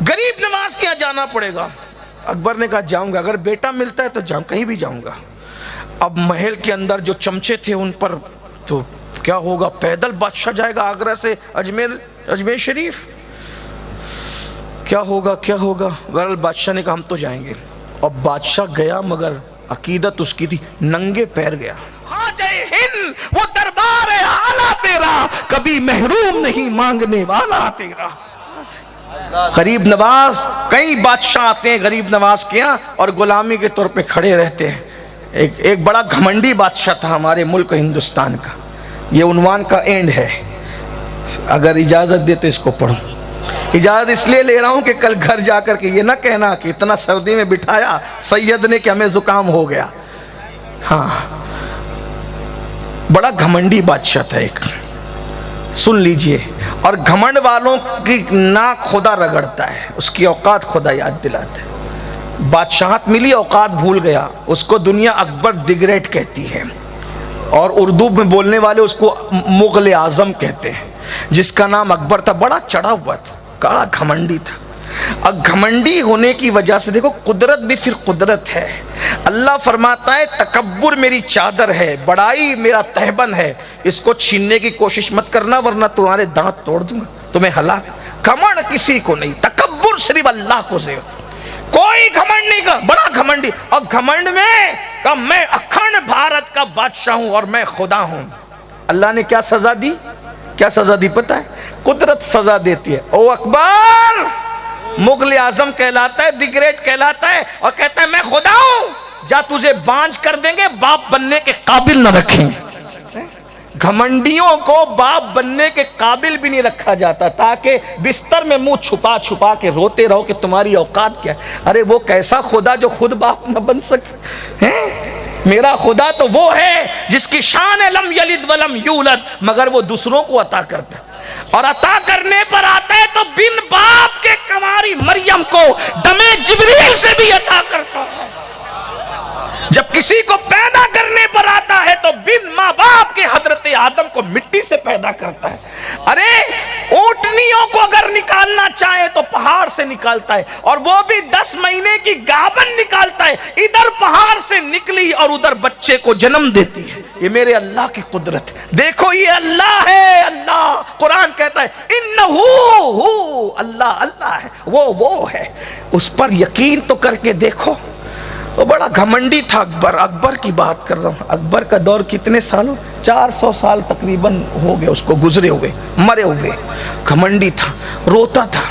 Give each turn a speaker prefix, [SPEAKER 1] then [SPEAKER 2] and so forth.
[SPEAKER 1] गरीब नवाज के यहाँ जाना पड़ेगा। अकबर ने कहा जाऊंगा, अगर बेटा मिलता है तो जाऊँ, कहीं भी जाऊंगा। अब महल के अंदर जो चमचे थे उन पर तो क्या होगा, पैदल बादशाह जाएगा आगरा से अजमेर शरीफ, क्या होगा क्या होगा। बहरहाल बादशाह ने कहा हम तो जाएंगे। और बादशाह गया, मगर अकीदत उसकी थी, नंगे पैर गया। हिंद वो दरबार है आला तेरा, कभी महरूम नहीं मांगने वाला तेरा। गरीब नवाज, कई बादशाह आते हैं गरीब नवाज के यहाँ और गुलामी के तौर पे खड़े रहते हैं। एक बड़ा घमंडी बादशाह था हमारे मुल्क हिंदुस्तान का। ये उन्वान का एंड है, अगर इजाजत दे तो इसको पढ़ो। इजाजत इसलिए ले रहा हूं कि कल घर जाकर के ये ना कहना कि इतना सर्दी में बिठाया सैयद ने कि हमें जुकाम हो गया। हाँ, बड़ा घमंडी बादशाह था एक, सुन लीजिए। और घमंड वालों की नाक खुदा रगड़ता है, उसकी औकात खुदा याद दिलाता है। बादशाहत मिली, औकात भूल गया। उसको दुनिया अकबर दिग्रेट कहती है और उर्दू में बोलने वाले उसको मुगल आजम कहते हैं, जिसका नाम अकबर था। बड़ा चढ़ा हुआ था, बड़ा घमंडी था। अब घमंडी होने की वजह से देखो, कुदरत भी फिर कुदरत है। अल्लाह फरमाता है तकब्बुर मेरी चादर है, बड़ाई मेरा तहबन है, इसको छीनने की कोशिश मत करना वरना तुम्हारे दांत तोड़ दूंगा, तुम्हें हलाक। घमंड किसी को नहीं, तकब्बुर सिर्फ अल्लाह को से। कोई घमंड नहीं का, बड़ा घमंडी। और घमंड में का मैं अखंड भारत का बादशाह हूं और मैं खुदा हूं। अल्लाह ने क्या सजा दी, क्या सजा दी पता है? कुदरत सजा देती है। ओ अकबर मुगल आजम कहलाता है, दिग्रेट कहलाता है और कहता है मैं खुदा हूं, जा तुझे बांझ कर देंगे, बाप बनने के काबिल न रखेंगे। घमंडियों को बाप बनने के काबिल भी नहीं रखा जाता, ताकि बिस्तर में मुंह छुपा छुपा के रोते रहो कि तुम्हारी औकात क्या है। अरे वो कैसा खुदा जो खुद बाप न बन सके हैं? मेरा खुदा तो वो है जिसकी शान है लम यलिद वलम यूलद, मगर वो दूसरों को अता करता है। और अता करने पर आता है तो बिन बाप के कुंवारी मरियम को दमे जिब्रील से भी अता करता है। जब किसी को पैदा करने पर आता है तो बिन माँ बाप के हजरत आदम को मिट्टी से पैदा करता है। अरे ऊंटनियों को अगर निकालना चाहे तो पहाड़ से निकालता है, और वो भी 10 महीने की गाभन निकालता है। इधर पहाड़ से निकली और उधर बच्चे को जन्म देती है। ये मेरे अल्लाह की कुदरत है। देखो ये अल्लाह है, अल्लाह। कुरान कहता है इन्नहु अल्लाह, अल्लाह है, वो है। उस पर यकीन तो करके देखो। वो बड़ा घमंडी था अकबर, अकबर की बात कर रहा हूँ। अकबर का दौर कितने सालों, 400 साल तकरीबन हो गए उसको गुजरे हुए, मरे हुए। घमंडी था, रोता था।